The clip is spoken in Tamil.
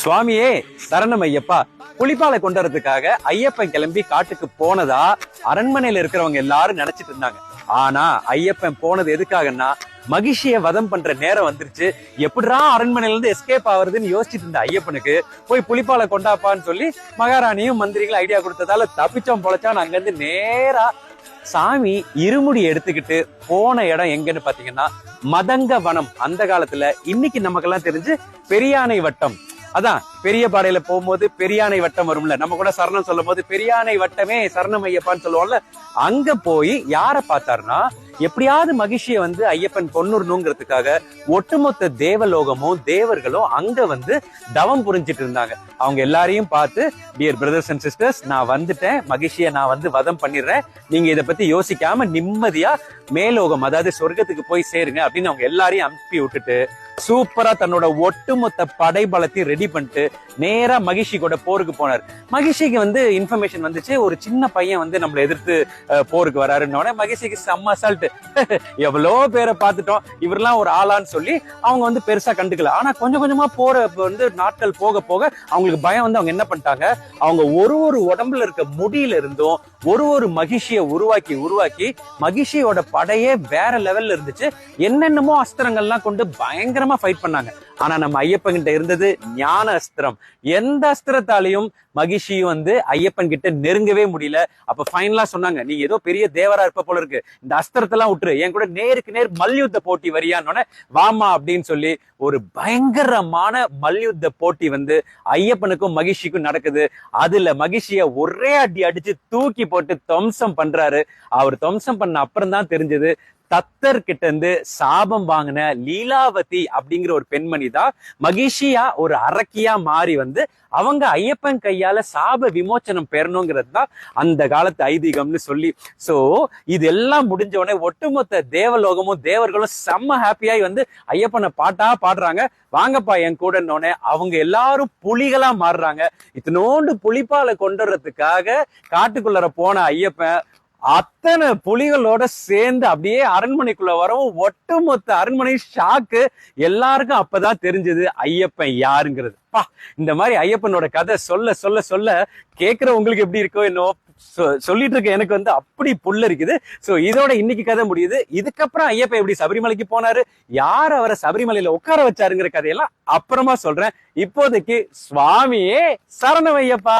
சுவாமியே சரணம் ஐயப்பா. புலிப்பாலை கொண்டுறதுக்காக ஐயப்பன் கிளம்பி காட்டுக்கு போனதா அரண்மனையில இருக்கிறவங்க எல்லாரும் நினைச்சிட்டு இருந்தாங்க. ஆனா ஐயப்பன் போனது எதுக்காகன்னா மகிழ்ச்சியை வதம் பண்ற நேரம் வந்துருச்சு. எப்படிரா அரண்மனையில இருந்து எஸ்கேப் ஆகுறதுன்னு யோசிச்சுட்டு இருந்த ஐயப்பனுக்கு போய் புலிப்பாலை கொண்டாப்பான்னு சொல்லி மகாராணியும் மந்திரிகளும் ஐடியா கொடுத்ததால தப்பிச்சோம் பொழைச்சான். அங்க இருந்து நேரா சாமி இருமுடி எடுத்துக்கிட்டு போன இடம் எங்கன்னு பாத்தீங்கன்னா மதங்க வனம். அந்த காலத்துல இன்னைக்கு நமக்கெல்லாம் தெரிஞ்சு பெரியானை வட்டம். அதான் பெரிய பாடையில போகும்போது பெரியானை வட்டம் வரும்ல, நம்ம கூட சரணம் சொல்லும் போது பெரியானை வட்டமே சரணம் ஐயப்பான்னு சொல்லுவோம்ல. அங்க போய் யார பார்த்தாருன்னா எப்படியாவது மகிழ்ச்சியை ஐயப்பன் கொன்னுறணுங்கிறதுக்காக ஒட்டுமொத்த தேவலோகமும் தேவர்களும் அங்க தவம் புரிஞ்சிட்டு இருந்தாங்க. அவங்க எல்லாரையும் பார்த்து, டியர் பிரதர்ஸ் அண்ட் சிஸ்டர்ஸ், நான் வந்துட்டேன், மகிழ்ச்சியை நான் வதம் பண்ணிடுறேன், நீங்க இதை பத்தி யோசிக்காம நிம்மதியா மேலோகம் அதாவது சொர்க்கத்துக்கு போய் சேருங்க அப்படின்னு அவங்க எல்லாரையும் அனுப்பி விட்டுட்டு சூப்பரா தன்னோட ஒட்டுமொத்த படைபலத்தையும் ரெடி பண்ணிட்டு நேரா மகிழ்ச்சி கூட போருக்கு போனார். மகிழ்ச்சிக்கு இன்ஃபர்மேஷன் வந்துச்சு, ஒரு சின்ன பையன் நம்மளை எதிர்த்து போருக்கு வராருன்னு. மகிழ்ச்சிக்கு செம்ம அசால்ட், எவ்வளோ பேரை பார்த்துட்டோம், இவரெல்லாம் ஒரு ஆளான்னு சொல்லி அவங்க பெருசா கண்டுக்கல. ஆனா கொஞ்சம் கொஞ்சமா போற நாட்கள் போக போக அவங்களுக்கு பயம் அவங்க என்ன பண்ணிட்டாங்க, அவங்க ஒரு உடம்புல இருக்க முடியில இருந்தும் ஒரு மகிழ்ச்சியை உருவாக்கி மகிழ்ச்சியோட படையே வேற லெவல்ல இருந்துச்சு. என்னென்னமோ அஸ்திரங்கள்லாம் கொண்டு பயங்கரமா ஃபைட் பண்ணாங்க. ஆனா நம்ம ஐயப்பன் கிட்ட இருந்தது ஞான அஸ்திரம். எந்த அஸ்திரத்தாலையும் மகிழ்ச்சியும் ஐயப்பன் கிட்ட நெருங்கவே முடியல. அப்ப ஃபைனலா சொன்னாங்க, நீ ஏதோ பெரிய தேவரா இருப்ப போல இருக்கு, இந்த அஸ்திரத்தெல்லாம் விட்டுரு, என் கூட நேருக்கு நேர் மல்யுத்த போட்டி வரியான்னு வாமா அப்படின்னு சொல்லி ஒரு பயங்கரமான மல்யுத்த போட்டி ஐயப்பனுக்கும் மகிழ்ச்சிக்கும் நடக்குது. அதுல மகிழ்ச்சிய ஒரே அடி அடிச்சு தூக்கி போட்டு துவம்சம் பண்றாரு. அவர் துவம்சம் பண்ண அப்புறம் தான் தெரிஞ்சது, தத்தர் கிட்ட இருந்து சாபம் வாங்கின லீலாவதி அப்படிங்கிற ஒரு பெண்மணி தான் மகிழ்ச்சியா ஒரு அரக்கியா மாறி அவங்க ஐயப்பன் கையால சாப விமோச்சனம் பெறணுங்கிறது தான் அந்த காலத்து ஐதீகம்னு சொல்லி. சோ இதெல்லாம் முடிஞ்ச உடனே ஒட்டுமொத்த தேவலோகமும் தேவர்களும் செம்ம ஹாப்பியாய் ஐயப்பனை பாட்டா பாடுறாங்க, வாங்கப்பா என் கூட. அவங்க எல்லாரும் புலிகளா மாறுறாங்க. இத்தனோண்டு புலிப்பாலை கொண்டுறதுக்காக காட்டுக்குள்ளர போன ஐயப்பன் அத்தனை புலிகளோட சேர்ந்து அப்படியே அரண்மனைக்குள்ள வரவும் ஒட்டுமொத்த அரண்மனை ஷாக்கு. எல்லாருக்கும் அப்பதான் தெரிஞ்சது ஐயப்பன் யாருங்கிறது. இந்த மாதிரி ஐயப்பனோட கதை சொல்ல சொல்ல சொல்ல கேட்கிறவங்களுக்கு எப்படி இருக்கோ என்னோ, சொல்லிட்டு இருக்க எனக்கு அப்படி புல்ல இருக்குது. சோ இதோட இன்னைக்கு கதை முடியுது. இதுக்கப்புறம் ஐயப்பன் எப்படி சபரிமலைக்கு போனாரு, யார் அவரை சபரிமலையில உட்கார வச்சாருங்கிற கதையெல்லாம் அப்புறமா சொல்றேன். இப்போதைக்கு சுவாமியே சரணம் ஐயப்பா.